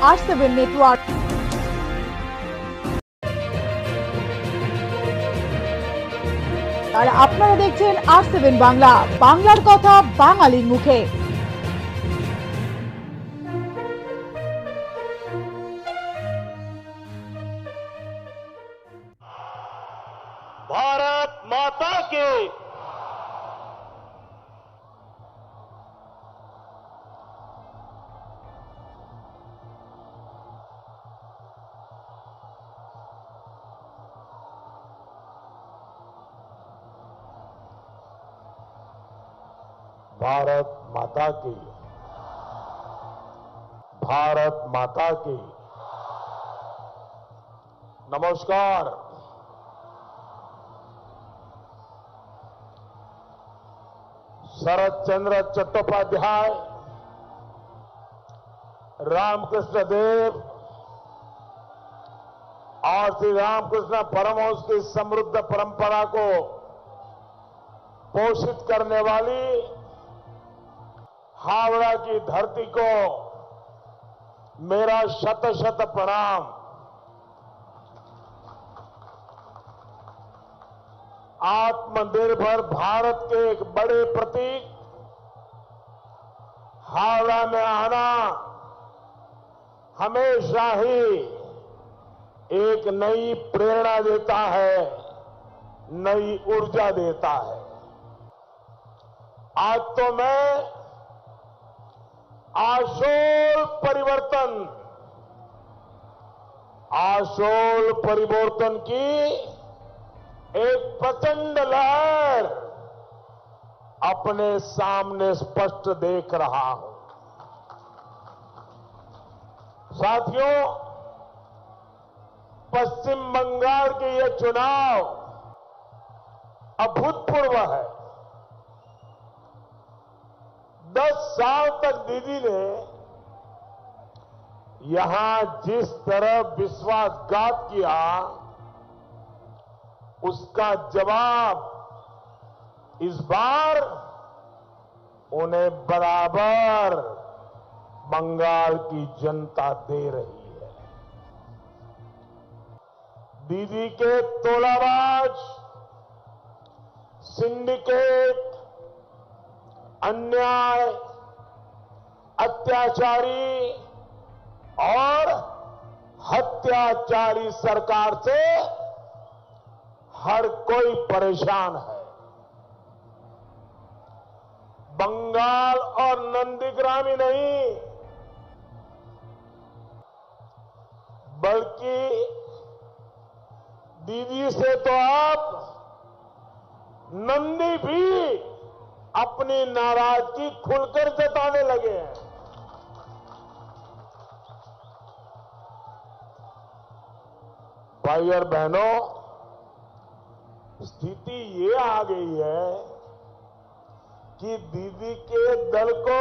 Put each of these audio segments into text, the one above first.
R7 network. আর আপনারা দেখছেন R7 Bangla, বাংলার কথা বাঙালির মুখে। भारत माता की भारत माता की भारत माता की नमस्कार। शरद चंद्र चट्टोपाध्याय, रामकृष्ण देव और श्री रामकृष्ण परमहंस की समृद्ध परंपरा को पोषित करने वाली हावड़ा की धरती को मेरा शत शत प्रणाम। आत्मनिर्भर भारत के एक बड़े प्रतीक हावड़ा में आना हमेशा ही एक नई प्रेरणा देता है, नई ऊर्जा देता है। आज तो मैं आशोल परिवर्तन की एक प्रचंड लहर अपने सामने स्पष्ट देख रहा हूं। साथियों, पश्चिम बंगाल के ये चुनाव अभूतपूर्व है। 10 साल तक दीदी ने यहां जिस तरह विश्वासघात किया, उसका जवाब इस बार उन्हें बराबर बंगाल की जनता दे रही है। दीदी के तोलाबाज, सिंडिकेट, अन्याय, अत्याचारी और हत्याचारी सरकार से हर कोई परेशान है। बंगाल और नंदीग्राम ही नहीं, बल्कि दीदी से तो आप नंदी भी अपनी नाराजगी खुलकर जताने लगे हैं। भाई और बहनों, स्थिति ये आ गई है कि दीदी के दल को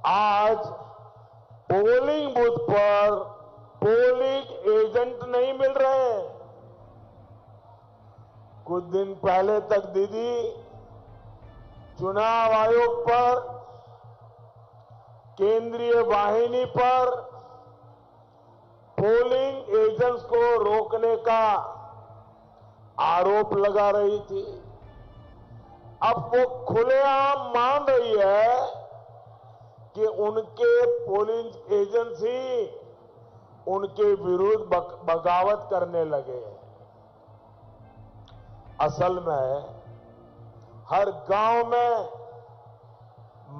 आज पोलिंग बूथ पर पोलिंग एजेंट नहीं मिल रहे। कुछ दिन पहले तक दीदी चुनाव आयोग पर, केंद्रीय वाहिनी पर पोलिंग एजेंट्स को रोकने का आरोप लगा रही थी। अब वो खुलेआम मान रही है कि उनके पोलिंग एजेंट्स ही उनके विरुद्ध बगावत करने लगे। असल में हर गांव में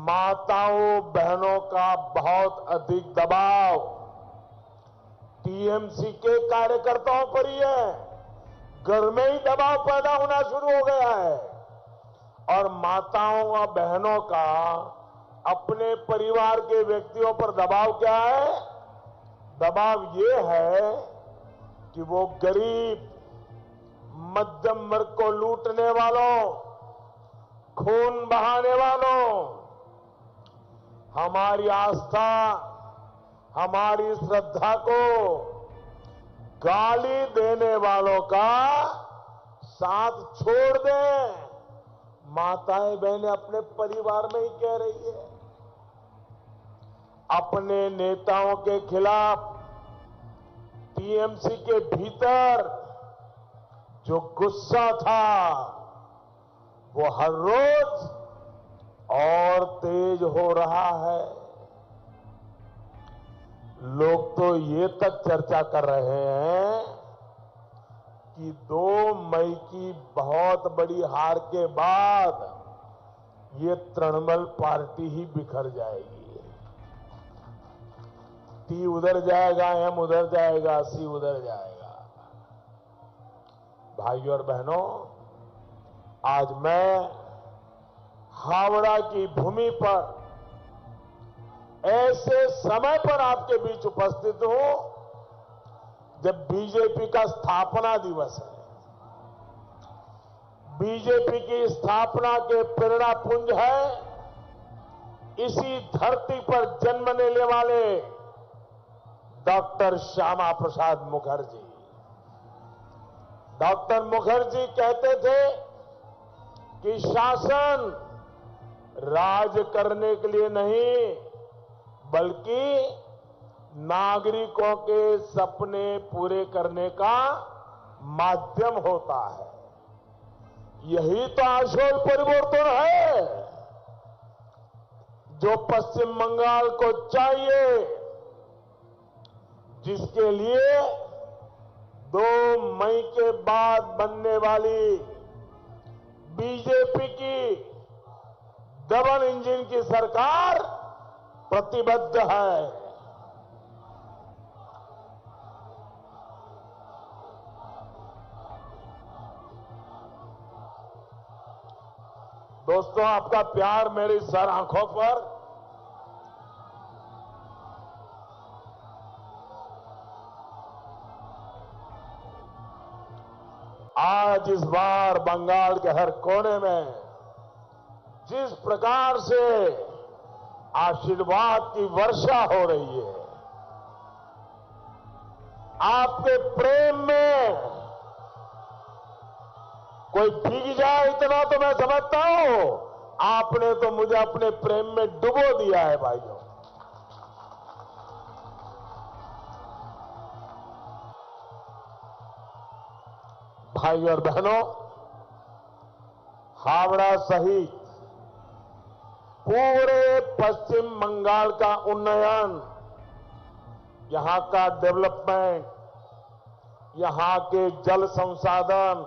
माताओं बहनों का बहुत अधिक दबाव टीएमसी के कार्यकर्ताओं पर ही है। घर में ही दबाव पैदा होना शुरू हो गया है और माताओं और बहनों का अपने परिवार के व्यक्तियों पर दबाव क्या है? दबाव ये है कि वो गरीब, मध्यम वर्ग को लूटने वालों, खून बहाने वालों, हमारी आस्था, हमारी श्रद्धा को गाली देने वालों का साथ छोड़ दें। माताएं बहनें अपने परिवार में ही कह रही है। अपने नेताओं के खिलाफ टीएमसी के भीतर जो गुस्सा था वो हर रोज और तेज हो रहा है। लोग तो ये तक चर्चा कर रहे हैं कि 2 मई की बहुत बड़ी हार के बाद ये तृणमूल पार्टी ही बिखर जाएगी। टी उधर जाएगा, एम उधर जाएगा, सी उधर जाएगा। भाइयों और बहनों, आज मैं हावड़ा की भूमि पर ऐसे समय पर आपके बीच उपस्थित हूं जब बीजेपी का स्थापना दिवस है। बीजेपी की स्थापना के प्रेरणा पुंज है इसी धरती पर जन्म लेने वाले डॉक्टर श्यामा प्रसाद मुखर्जी। डॉक्टर मुखर्जी कहते थे कि शासन राज करने के लिए नहीं बल्कि नागरिकों के सपने पूरे करने का माध्यम होता है। यही तो आशोल परिवर्तन है जो पश्चिम बंगाल को चाहिए, जिसके लिए 2 मई के बाद बनने वाली बीजेपी की डबल इंजन की सरकार प्रतिबद्ध है। दोस्तों, आपका प्यार मेरी सर आंखों पर आज इस बार बंगाल के हर कोने में जिस प्रकार से आशीर्वाद की वर्षा हो रही है, आपके प्रेम में कोई भीग जाए इतना तो मैं समझता हूं, आपने तो मुझे अपने प्रेम में डुबो दिया है भाइयों। भाइयों और बहनों, हावड़ा सहित पूरे पश्चिम बंगाल का उन्नयन, यहां का डेवलपमेंट, यहां के जल संसाधन,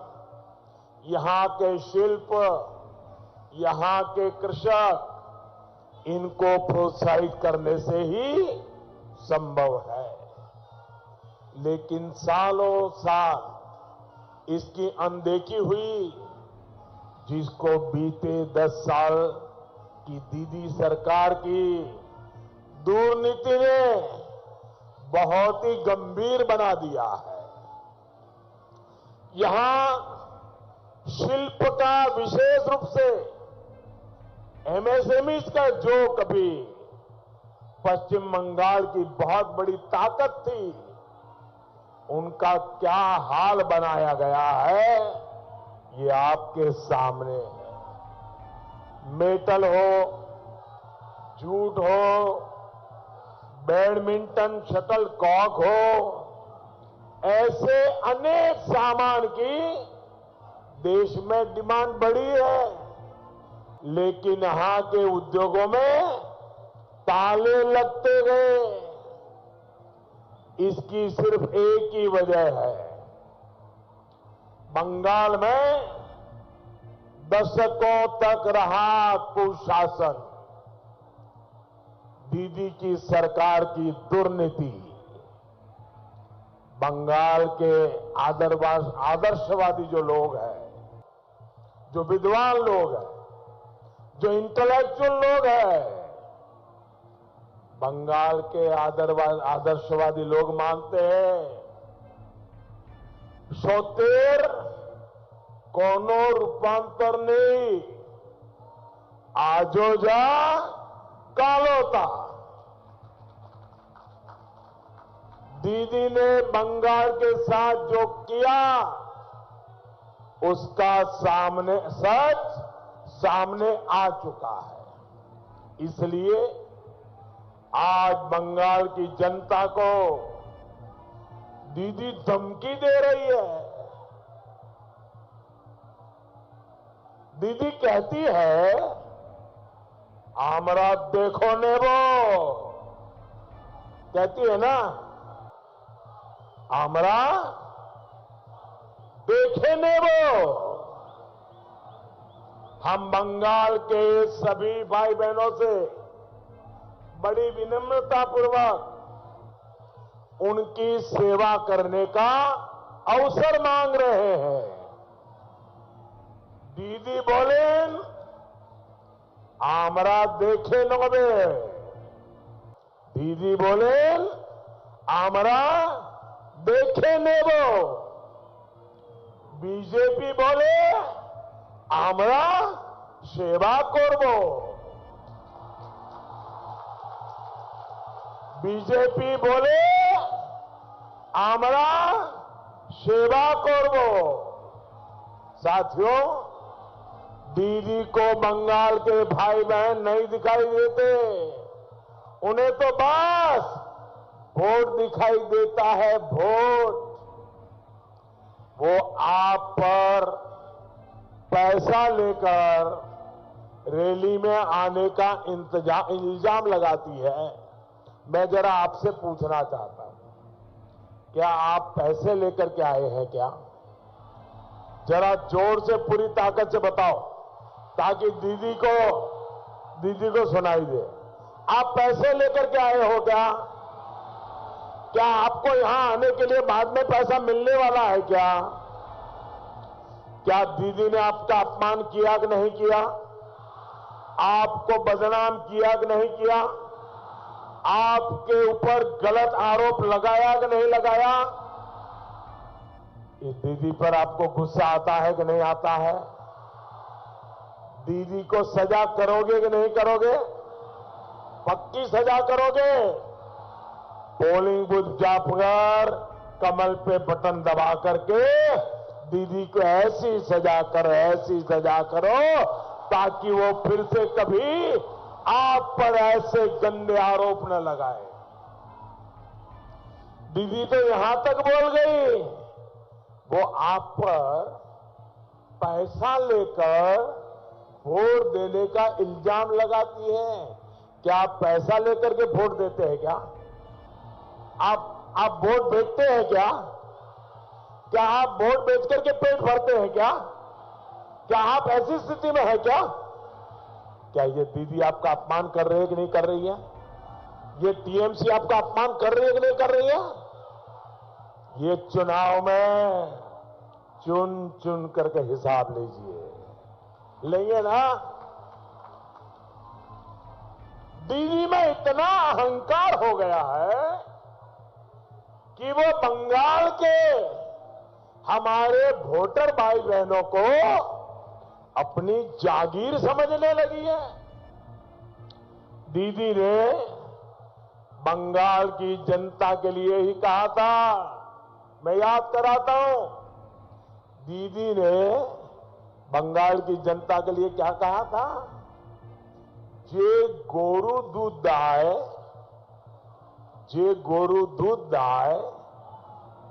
यहां के शिल्प, यहां के कृषक, इनको प्रोत्साहित करने से ही संभव है। लेकिन सालों साल इसकी अनदेखी हुई, जिसको बीते 10 साल की दीदी सरकार की दुर्नीति ने बहुत ही गंभीर बना दिया है। यहां शिल्प का विशेष रूप से एमएसएमई का जो कभी पश्चिम बंगाल की बहुत बड़ी ताकत थी, उनका क्या हाल बनाया गया है ये आपके सामने है। मेटल हो, जूट हो, बैडमिंटन शटल कॉक हो, ऐसे अनेक सामान की देश में डिमांड बढ़ी है, लेकिन यहां के उद्योगों में ताले लगते गए। इसकी सिर्फ एक ही वजह है, बंगाल में दशकों तक रहा कुशासन, दीदी की सरकार की दुर्नीति। बंगाल के आदर्शवादी जो लोग हैं, जो विद्वान लोग हैं, जो इंटेलेक्चुअल लोग हैं, बंगाल के आदर्शवादी लोग मानते हैं सोतेर कोनो रूपांतर नहीं, आजो जा कालोता। दीदी ने बंगाल के साथ जो किया उसका सच सामने आ चुका है। इसलिए आज बंगाल की जनता को दीदी धमकी दे रही है। दीदी कहती है आमरा देखो नेबो, कहती है ना, आमरा देखे नेबो। हम बंगाल के सभी भाई बहनों से बड़ी विनम्रता पूर्वक उनकी सेवा करने का अवसर मांग रहे हैं। दीदी बोलेन आमरा देखे नोबे, दीदी बोलेन आमरा देखे नेबो, बीजेपी बोले आमरा सेवा करबो। बीजेपी बोले आमरा सेवा करबो। साथियों, दीदी को बंगाल के भाई बहन नहीं दिखाई देते, उन्हें तो बस वोट दिखाई देता है, वोट। वो आप पर पैसा लेकर रैली में आने का इल्जाम लगाती है। मैं जरा आपसे पूछना चाहता हूं, क्या आप पैसे लेकर के आए हैं क्या? जरा जोर से पूरी ताकत से बताओ ताकि दीदी को सुनाई दे। आप पैसे लेकर के आए हो क्या? क्या आपको यहां आने के लिए बाद में पैसा मिलने वाला है क्या? क्या दीदी ने आपका अपमान किया कि नहीं किया? आपको बदनाम किया कि नहीं किया? आपके ऊपर गलत आरोप लगाया कि नहीं लगाया? इस दीदी पर आपको गुस्सा आता है कि नहीं आता है? दीदी को सजा करोगे कि नहीं करोगे? पक्की सजा करोगे? पोलिंग बूथ जाकर कमल पे बटन दबा करके दीदी को ऐसी सजा करो ताकि वो फिर से कभी आप पर ऐसे गंदे आरोप न लगाए। दीदी तो यहां तक बोल गई, वो आप पर पैसा लेकर वोट देने का इल्जाम लगाती है। क्या आप पैसा लेकर के वोट देते हैं क्या? आप वोट बेचते हैं क्या? क्या आप वोट बेच करके पेट भरते हैं क्या? क्या आप ऐसी स्थिति में है क्या? क्या ये दीदी आपका अपमान कर रही है कि नहीं कर रही है? ये टीएमसी आपका अपमान कर रही है कि नहीं कर रही है? ये चुनाव में चुन चुन करके हिसाब लीजिए, लेंगे ना? दीदी में इतना अहंकार हो गया है कि वो बंगाल के हमारे वोटर भाई बहनों को अपनी जागीर समझने लगी है। दीदी ने बंगाल की जनता के लिए ही कहा था, मैं याद कराता हूं, दीदी ने बंगाल की जनता के लिए क्या कहा था? जे गोरू दूध दाए, जे गोरू दूध दाए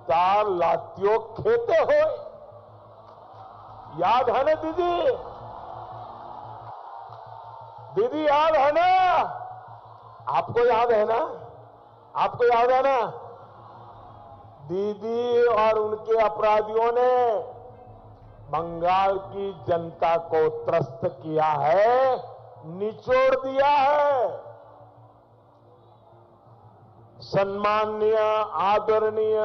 तार लातियों खेते हो। याद है ना दीदी? दीदी याद है ना? आपको याद है ना? आपको याद है ना? दीदी और उनके अपराधियों ने बंगाल की जनता को त्रस्त किया है, निचोड़ दिया है। सम्माननीय आदरणीय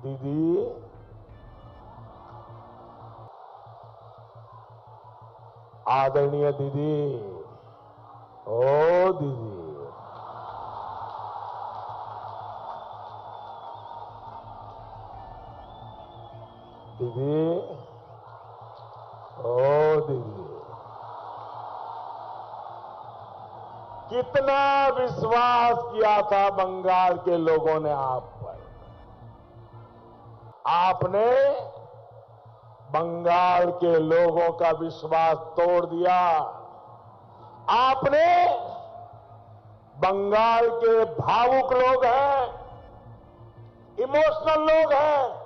दीदी, आदरणीय दीदी, ओ दीदी, दीदी, ओ दीदी, कितना विश्वास किया था बंगाल के लोगों ने आप पर। आपने बंगाल के लोगों का विश्वास तोड़ दिया। आपने बंगाल के भावुक लोग हैं, इमोशनल लोग हैं।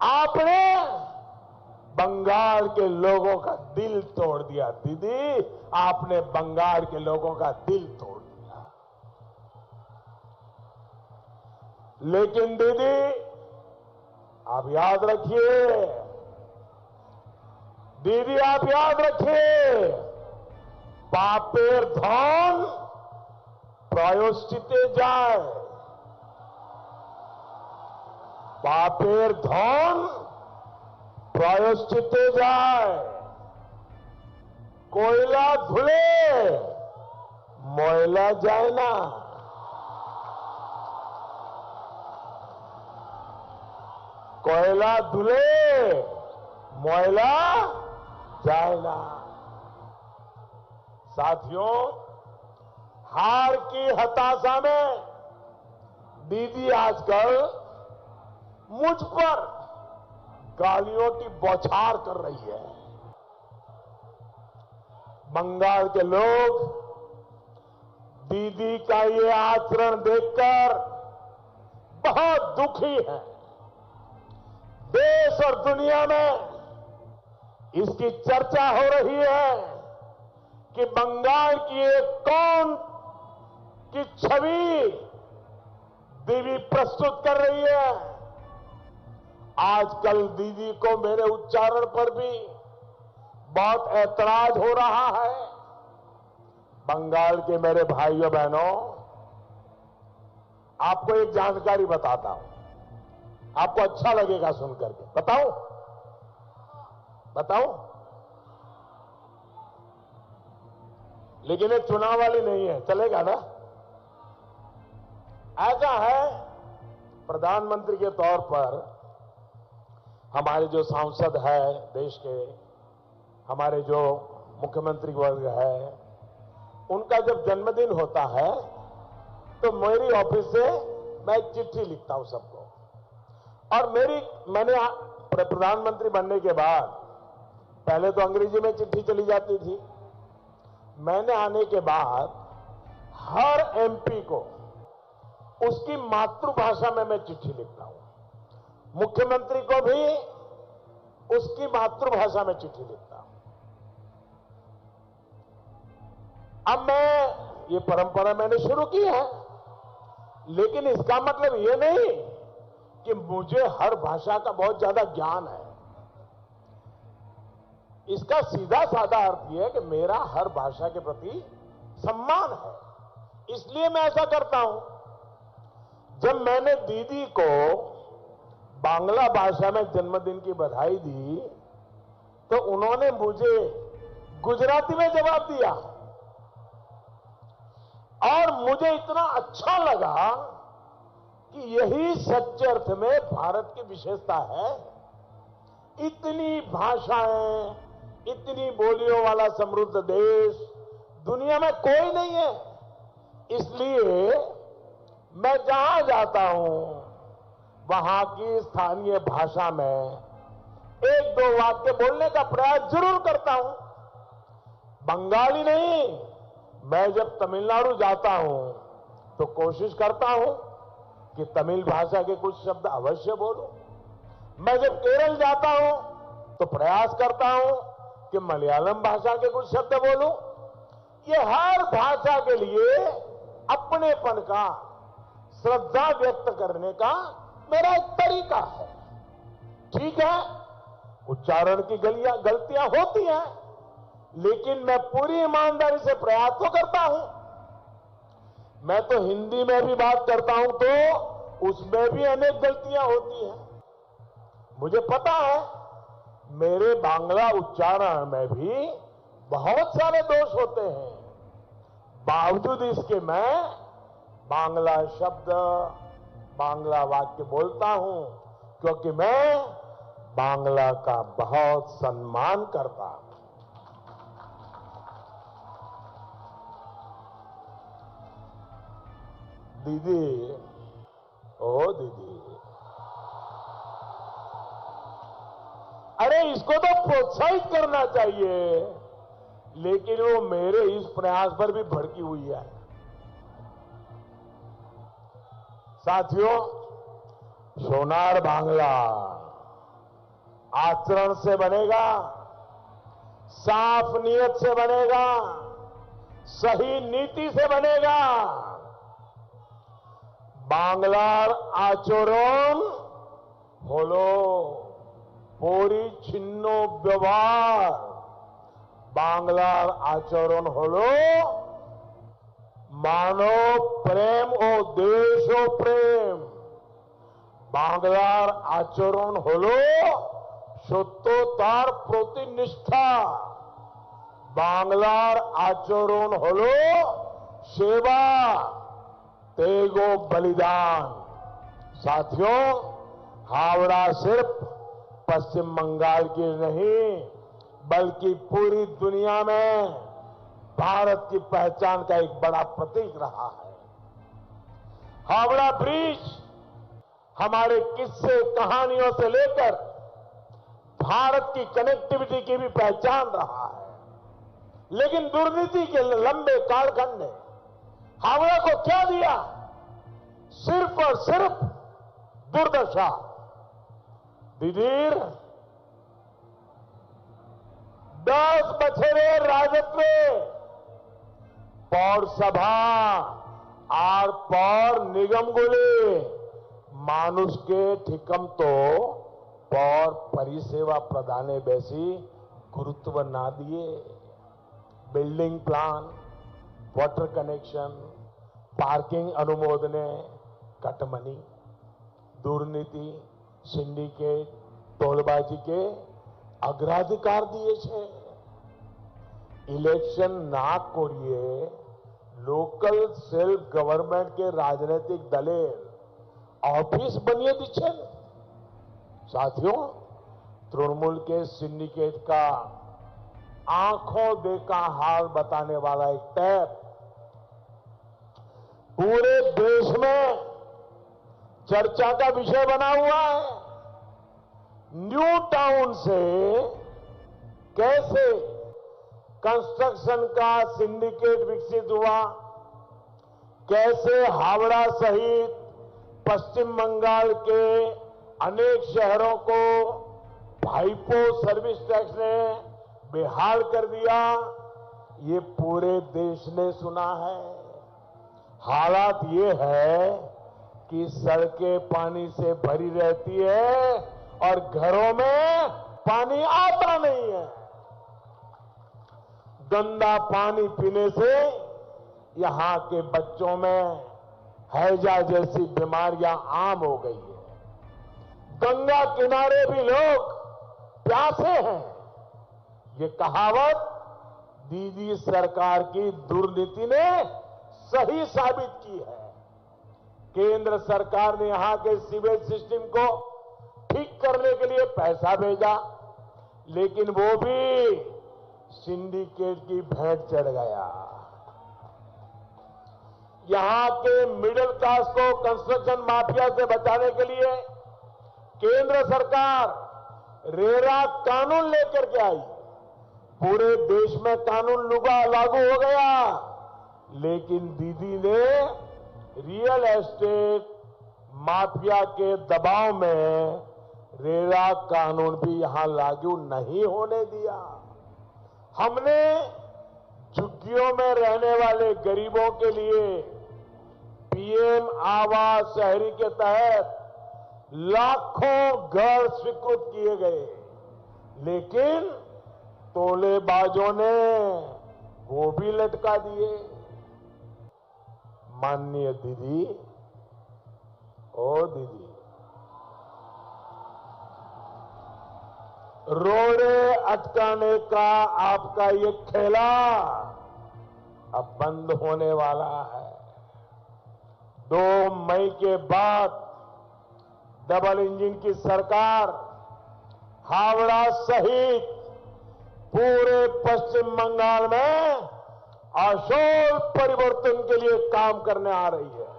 आपने बंगाल के लोगों का दिल तोड़ दिया दीदी, आपने बंगाल के लोगों का दिल तोड़ दिया। लेकिन दीदी आप याद रखिए, दीदी आप याद रखिए, पापेर धन प्रायश्चिते जाए, पापेर धन प्रायश्चिते जाए। कोयला धुले मोयला जाए ना। कोयला धुले मोयला जाए ना। साथियों, हार की हताशा में दीदी आजकल मुझ पर गालियों की बौछार कर रही है। बंगाल के लोग दीदी का ये आचरण देखकर बहुत दुखी हैं। देश और दुनिया में इसकी चर्चा हो रही है कि बंगाल की एक कौन की छवि दीदी प्रस्तुत कर रही है। आजकल दीदी को मेरे उच्चारण पर भी बहुत ऐतराज हो रहा है। बंगाल के मेरे भाइयों बहनों, आपको एक जानकारी बताता हूं, आपको अच्छा लगेगा सुनकर के। बताऊं? बताऊं? लेकिन ये चुनाव वाली नहीं है, चलेगा ना? ऐसा है, प्रधानमंत्री के तौर पर हमारे जो सांसद है देश के, हमारे जो मुख्यमंत्री वर्ग है, उनका जब जन्मदिन होता है तो मेरी ऑफिस से मैं एक चिट्ठी लिखता हूं सबको। और मैंने प्रधानमंत्री बनने के बाद पहले तो अंग्रेजी में चिट्ठी चली जाती थी। मैंने आने के बाद हर एमपी को उसकी मातृभाषा में मैं चिट्ठी लिखता हूं। मुख्यमंत्री को भी उसकी मातृभाषा में चिट्ठी लिखता हूं। अब ये परंपरा मैंने शुरू की है, लेकिन इसका मतलब ये नहीं कि मुझे हर भाषा का बहुत ज्यादा ज्ञान है। इसका सीधा साधा अर्थ यह है कि मेरा हर भाषा के प्रति सम्मान है, इसलिए मैं ऐसा करता हूं। जब मैंने दीदी को बांग्ला भाषा में जन्मदिन की बधाई दी तो उन्होंने मुझे गुजराती में जवाब दिया और मुझे इतना अच्छा लगा कि यही सच्चे अर्थ में भारत की विशेषता है। इतनी भाषाएं, इतनी बोलियों वाला समृद्ध देश दुनिया में कोई नहीं है। इसलिए मैं जहां जाता हूं वहां की स्थानीय भाषा में एक दो वाक्य बोलने का प्रयास जरूर करता हूं। बंगाली नहीं, मैं जब तमिलनाडु जाता हूं तो कोशिश करता हूं कि तमिल भाषा के कुछ शब्द अवश्य बोलूं। मैं जब केरल जाता हूं तो प्रयास करता हूं कि मलयालम भाषा के कुछ शब्द बोलूं। ये हर भाषा के लिए अपनेपन का, श्रद्धा व्यक्त करने का मेरा एक तरीका है। ठीक है, उच्चारण की गलतियां होती हैं, लेकिन मैं पूरी ईमानदारी से प्रयास तो करता हूं। मैं तो हिंदी में भी बात करता हूं तो उसमें भी अनेक गलतियां होती हैं। मुझे पता है मेरे बांग्ला उच्चारण में भी बहुत सारे दोष होते हैं। बावजूद इसके मैं बांग्ला शब्द, बांग्ला वाक्य बोलता हूं, क्योंकि मैं बांग्ला का बहुत सम्मान करता हूं। दीदी, ओ दीदी, अरे इसको तो प्रोत्साहित करना चाहिए। लेकिन वो मेरे इस प्रयास पर भी भड़की हुई है। साथियों, सोनार बांग्ला आचरण से बनेगा, साफ नीयत से बनेगा, सही नीति से बनेगा। बांग्लार आचरण হলো পরিচ্ছন্ন ব্যবহার। বাংলার আচরণ হলো মানব প্রেম ও দেশ প্রেম। বাংলার আচরণ হলো সত্যতার প্রতি নিষ্ঠা। বাংলার আচরণ হলো সেবা, त्याग व बलिदान। साथियों, हावड़ा सिर्फ पश्चिम बंगाल की नहीं बल्कि पूरी दुनिया में भारत की पहचान का एक बड़ा प्रतीक रहा है। हावड़ा ब्रिज हमारे किस्से कहानियों से लेकर भारत की कनेक्टिविटी की भी पहचान रहा है। लेकिन दुर्नीति के लंबे कालखंड ने हावड़ा को क्या दिया? सिर्फ और सिर्फ दुर्दशा। दिधीर 10 বছরে রাজত্বে পৌরসভা আর পৌর নিগমগুলি মানুষকে ঠিকমতো পৌর পরিষেবা প্রদানে বেশি গুরুত্ব না দিয়ে building plan, water connection, parking अनुमोदने कटमनी, दुर्नीति, सिंडिकेट, टोलबाजी के अग्राधिकार दिए छे। इलेक्शन ना करिए लोकल सेल्फ गवर्नमेंट के राजनीतिक दले ऑफिस बनिए दीछे। साथियों, तृणमूल के सिंडिकेट का आंखों देखा हाल बताने वाला एक टैप पूरे देश में चर्चा का विषय बना हुआ है। न्यू टाउन से कैसे कंस्ट्रक्शन का सिंडिकेट विकसित हुआ, कैसे हावड़ा सहित पश्चिम बंगाल के अनेक शहरों को भाईपो सर्विस टैक्स ने बेहाल कर दिया, ये पूरे देश ने सुना है। हालात ये है कि सड़कें पानी से भरी रहती है और घरों में पानी आता नहीं है। गंदा पानी पीने से यहां के बच्चों में हैजा जैसी बीमारियां आम हो गई है। गंगा किनारे भी लोग प्यासे हैं। ये कहावत दीदी सरकार की दुर्नीति ने सही साबित की है। केंद्र सरकार ने यहां के सीवेज सिस्टम को ठीक करने के लिए पैसा भेजा, लेकिन वो भी सिंडिकेट की भेंट चढ़ गया। यहां के मिडिल क्लास को कंस्ट्रक्शन माफिया से बचाने के लिए केंद्र सरकार रेरा कानून लेकर के आई। पूरे देश में कानून लागू हो गया, लेकिन दीदी ने रियल एस्टेट माफिया के दबाव में रेरा कानून भी यहां लागू नहीं होने दिया। हमने झुग्गियों में रहने वाले गरीबों के लिए पीएम आवास शहरी के तहत लाखों घर स्वीकृत किए गए, लेकिन तोलेबाजों ने वो भी लटका दिए। माननीय दीदी, ओ दीदी, रोड़े अटकाने का आपका ये खेला अब बंद होने वाला है। 2 मई के बाद डबल इंजन की सरकार हावड़ा सहित पूरे पश्चिम बंगाल में आशोल परिवर्तन के लिए काम करने आ रही है।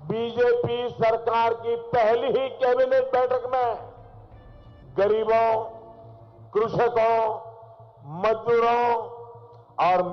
बीजेपी सरकार की पहली ही कैबिनेट बैठक में गरीबों, कृषकों, मजदूरों और